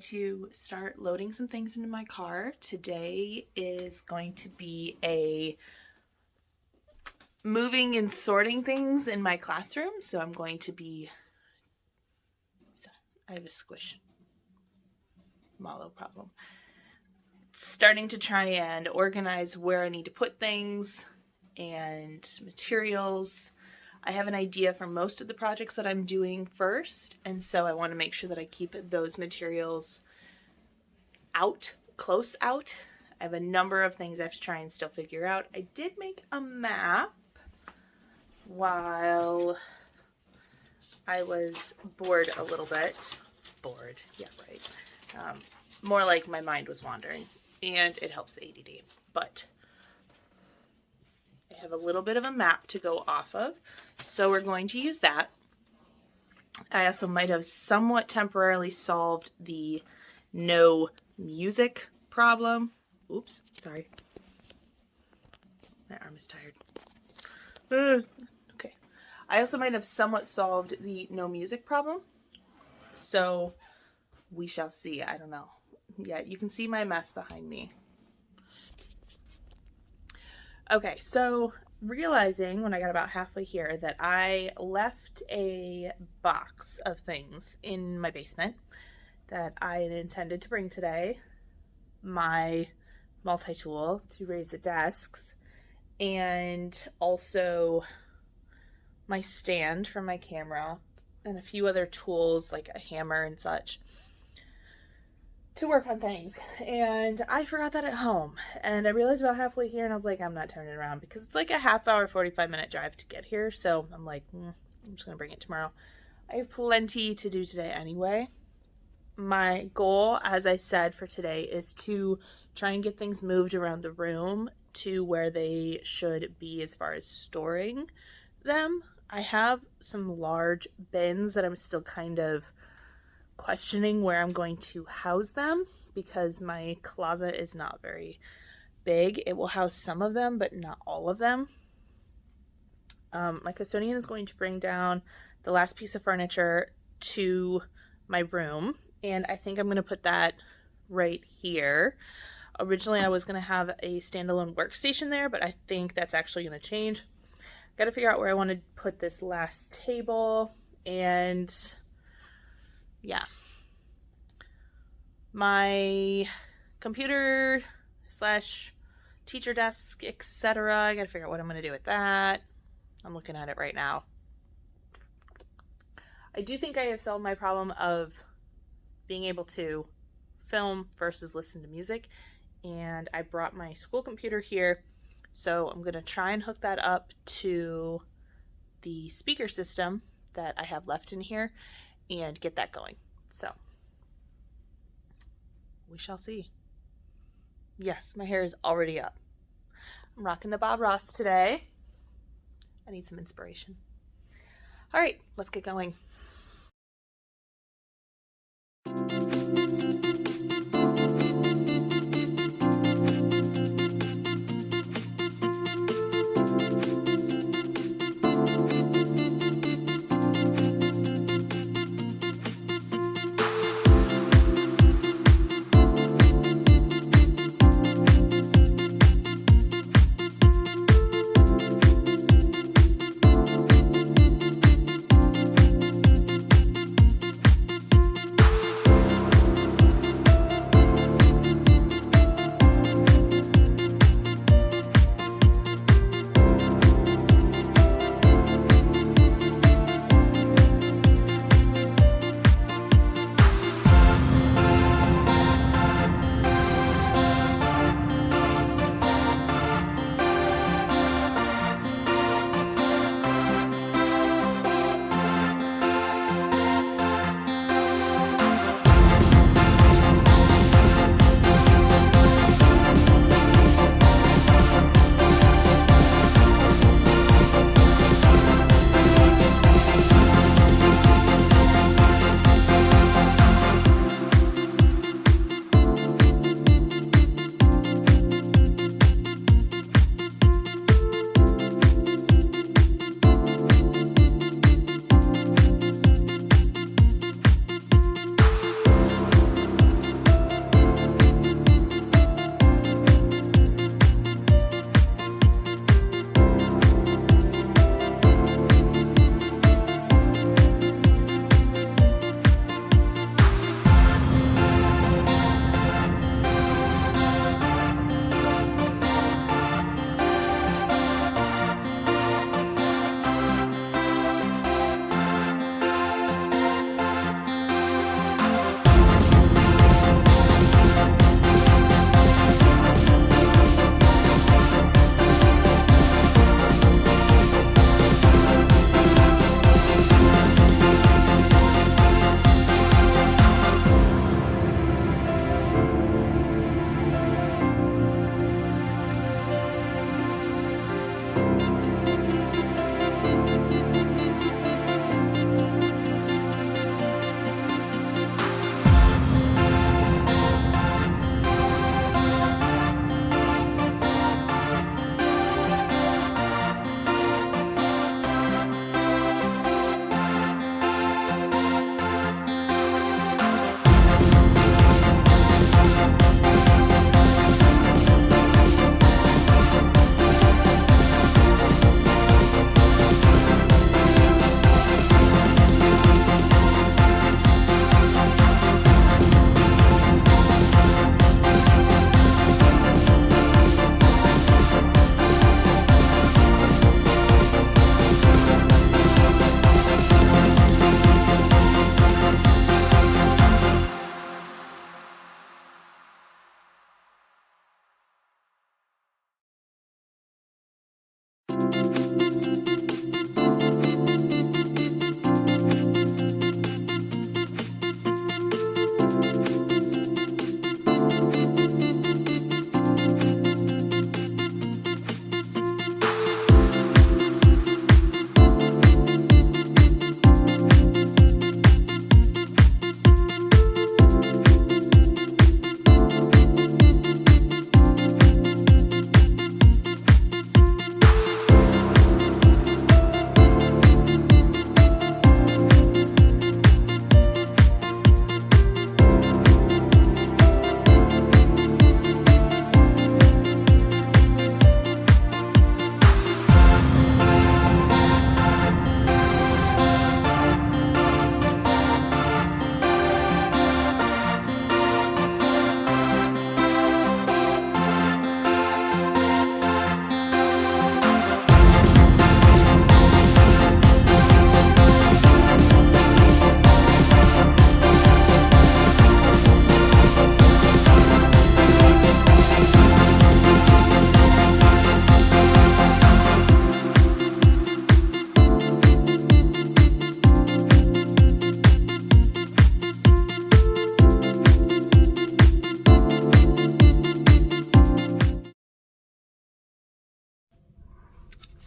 to start loading some things into my car. Today is going to be a moving and sorting things in my classroom. So I'm going to be, I have a squish mallow problem. Starting to try and organize where I need to put things and materials. I have an idea for most of the projects that I'm doing first, and so I want to make sure that I keep those materials close out. I have a number of things I have to try and still figure out. I did make a map while I was bored a little bit. Bored, yeah, right. More like my mind was wandering, and it helps the ADD, but I have a little bit of a map to go off of, so we're going to use that. I also might have somewhat temporarily solved the no music problem. Oops, sorry. My arm is tired. Okay. I also might have somewhat solved the no music problem, so we shall see. I don't know. Yeah, you can see my mess behind me. Okay, so realizing when I got about halfway here that I left a box of things in my basement that I had intended to bring today. My multi-tool to raise the desks, and also my stand for my camera, and a few other tools like a hammer and such to work on things. And I forgot that at home, and I realized about halfway here, and I was like, I'm not turning around because it's like a half hour, 45-minute drive to get here. So I'm like, I'm just gonna bring it tomorrow. I have plenty to do today anyway. My goal, as I said, for today is to try and get things moved around the room to where they should be as far as storing them. I have some large bins that I'm still kind of questioning where I'm going to house them because my closet is not very big. It will house some of them, but not all of them. My custodian is going to bring down the last piece of furniture to my room, and I think I'm going to put that right here. Originally, I was going to have a standalone workstation there, but I think that's actually going to change. Got to figure out where I want to put this last table, and yeah, my computer / teacher desk, etc. I gotta figure out what I'm gonna do with that. I'm looking at it right now. I do think I have solved my problem of being able to film versus listen to music, and I brought my school computer here, so I'm gonna try and hook that up to the speaker system that I have left in here and get that going. So we shall see. Yes, my hair is already up. I'm rocking the Bob Ross today. I need some inspiration. All right, let's get going.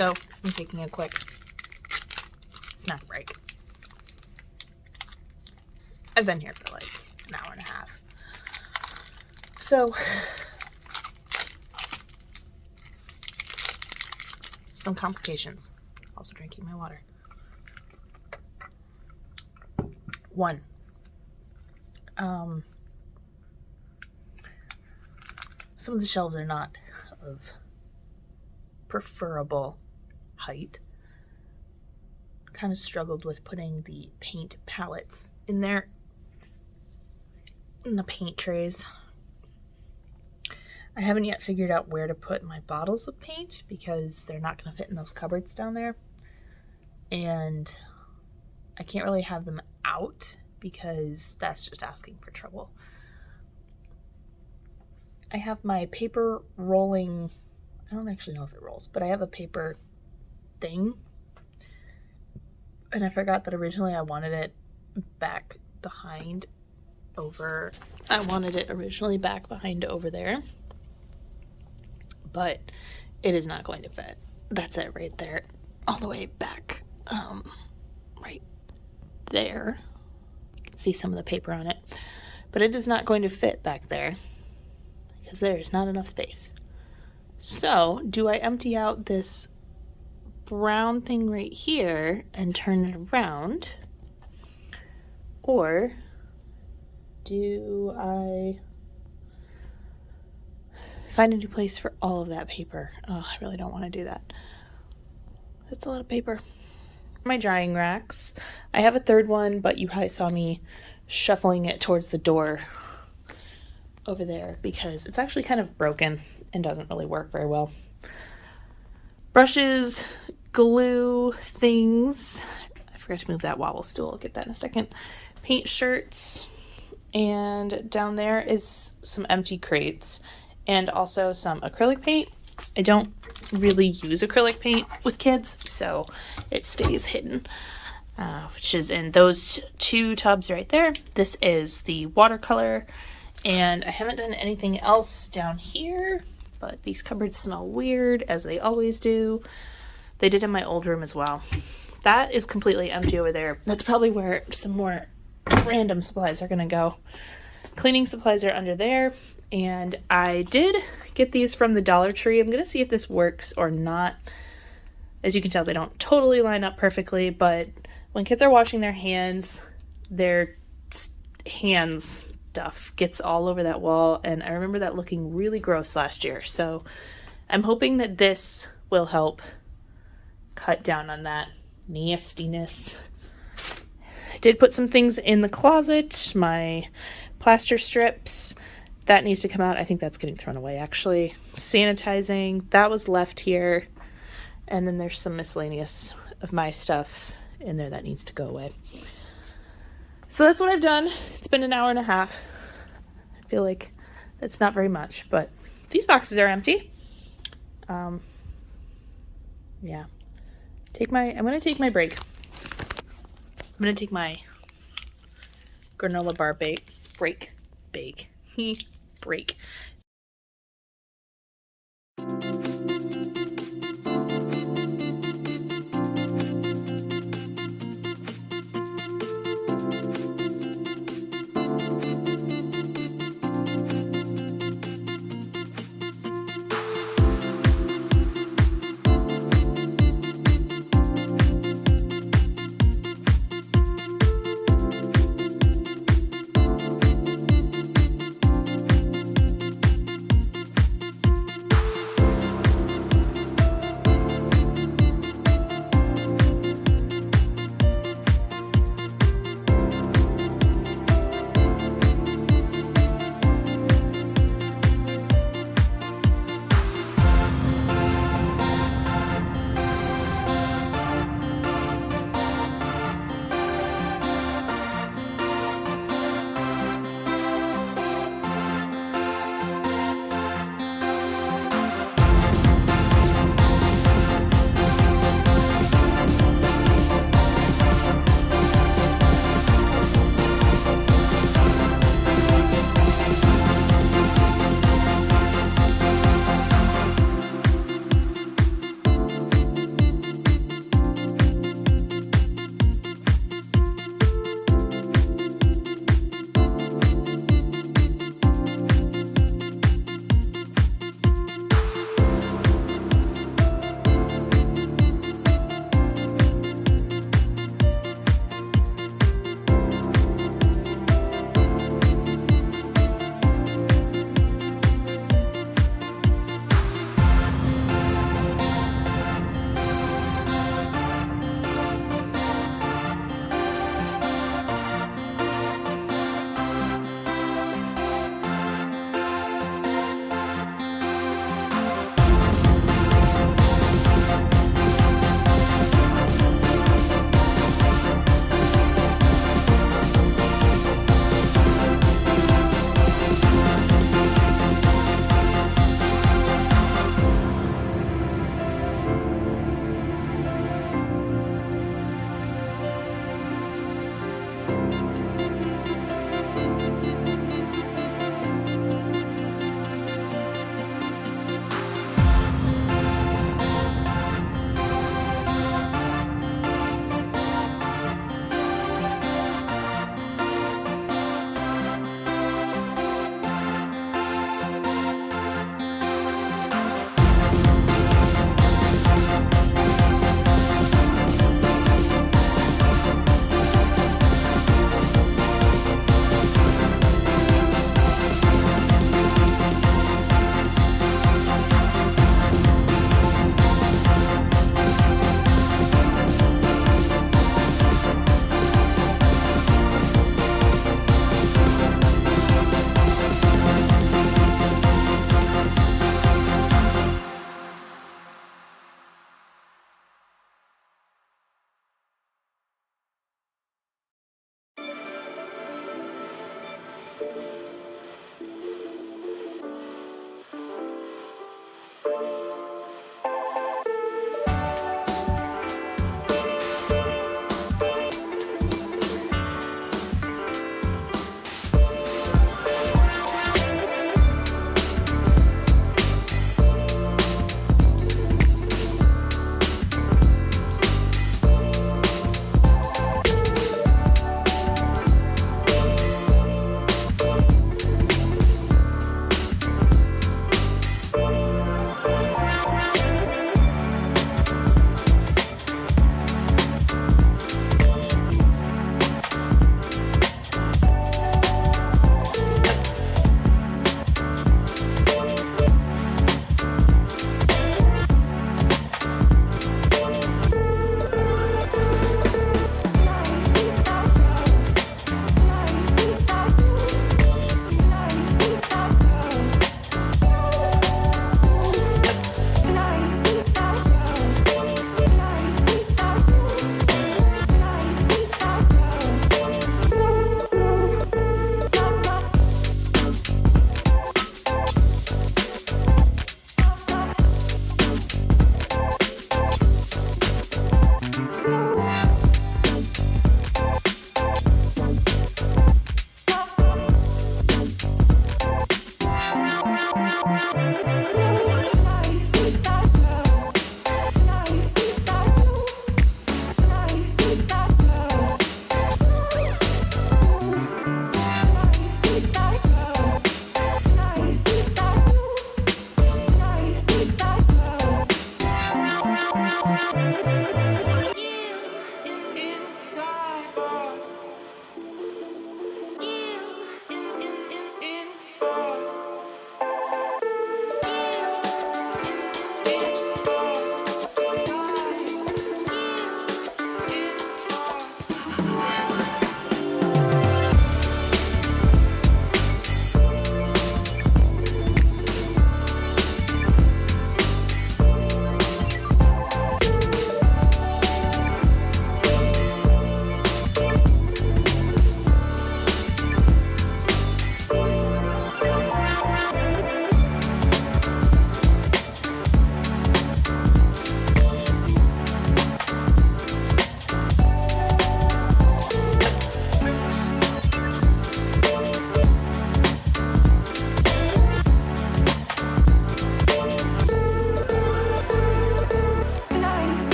So I'm taking a quick snack break. I've been here for like an hour and a half. So some complications. Also drinking my water. One, some of the shelves are not of preferable height. Kind of struggled with putting the paint palettes in there, in the paint trays. I haven't yet figured out where to put my bottles of paint because they're not going to fit in those cupboards down there. And I can't really have them out because that's just asking for trouble. I have my paper rolling, I don't actually know if it rolls, but I have a paper thing. And I forgot that originally I wanted it back behind over there. But it is not going to fit. That's it right there. All the way back. Right there. You can see some of the paper on it. But it is not going to fit back there because there is not enough space. So, do I empty out this brown thing right here and turn it around? Or do I find a new place for all of that paper? Oh, I really don't want to do that. That's a lot of paper. My drying racks. I have a third one, but you probably saw me shuffling it towards the door over there because it's actually kind of broken and doesn't really work very well. Brushes, glue, things. I forgot to move that wobble stool. I'll get that in a second. Paint shirts. And down there is some empty crates and also some acrylic paint. I don't really use acrylic paint with kids, so it stays hidden, which is in those two tubs right there. This is the watercolor, and I haven't done anything else down here, but these cupboards smell weird, as they always do. They did in my old room as well. That is completely empty over there. That's probably where some more random supplies are going to go. Cleaning supplies are under there, and I did get these from the Dollar Tree. I'm going to see if this works or not. As you can tell, they don't totally line up perfectly, but when kids are washing their hands stuff gets all over that wall, and I remember that looking really gross last year. So I'm hoping that this will help cut down on that nastiness. I did put some things in the closet, my plaster strips. That needs to come out. I think that's getting thrown away, actually. Sanitizing, that was left here. And then there's some miscellaneous of my stuff in there that needs to go away. So that's what I've done. It's been an hour and a half. I feel like that's not very much, but these boxes are empty. Yeah. I'm going to take my break. I'm going to take my granola bar break.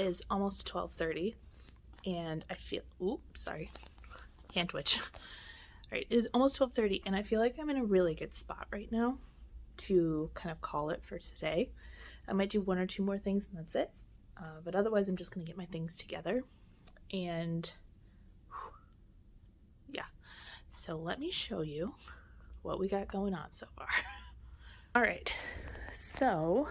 is almost 12:30 and I feel, sorry, hand twitch. All right, it is almost 12:30 and I feel like I'm in a really good spot right now to kind of call it for today. I might do one or two more things and that's it. But otherwise I'm just gonna get my things together and yeah. So let me show you what we got going on so far. All right, so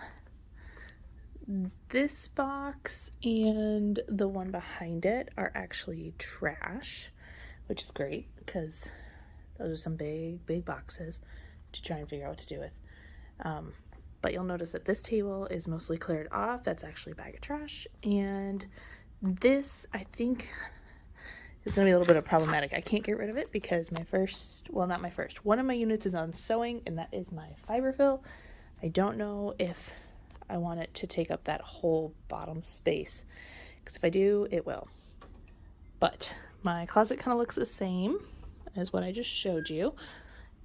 this box and the one behind it are actually trash, which is great because those are some big boxes to try and figure out what to do with. But you'll notice that this table is mostly cleared off. That's actually a bag of trash. And this, I think, is going to be a little bit of problematic. I can't get rid of it because one of my units is on sewing, and that is my fiberfill. I don't know if I want it to take up that whole bottom space, because if I do, it will. But my closet kind of looks the same as what I just showed you.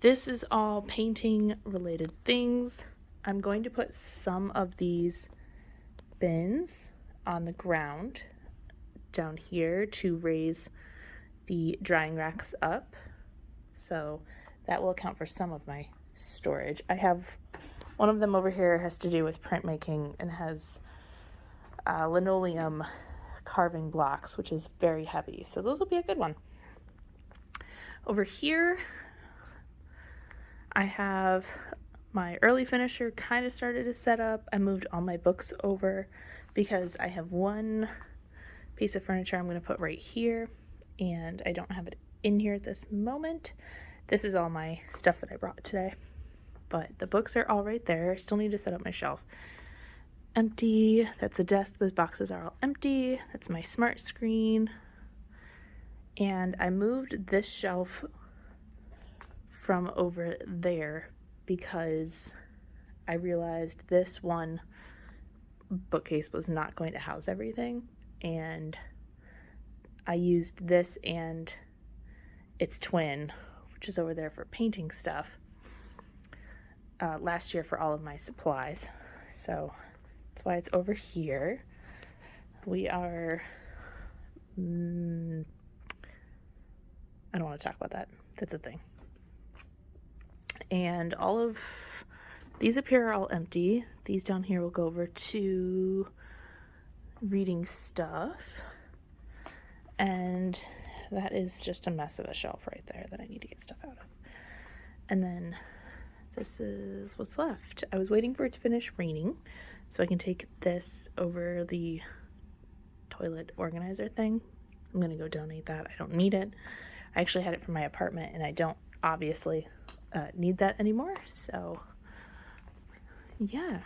This is all painting related things. I'm going to put some of these bins on the ground down here to raise the drying racks up. So that will account for some of my storage. I have one of them over here has to do with printmaking and has linoleum carving blocks, which is very heavy. So those will be a good one. Over here, I have my early finisher kind of started to set up. I moved all my books over because I have one piece of furniture I'm going to put right here, and I don't have it in here at this moment. This is all my stuff that I brought today, but the books are all right there. I still need to set up my shelf. Empty. That's the desk. Those boxes are all empty. That's my smart screen. And I moved this shelf from over there because I realized this one bookcase was not going to house everything, and I used this and its twin, which is over there for painting stuff, last year for all of my supplies. So that's why it's over here. We are I don't want to talk about that. That's a thing. And all of these up here are all empty. These down here will go over to reading stuff. And that is just a mess of a shelf right there that I need to get stuff out of. And then this is what's left. I was waiting for it to finish raining so I can take this over the toilet organizer thing. I'm going to go donate that. I don't need it. I actually had it from my apartment and I don't obviously need that anymore. So yeah.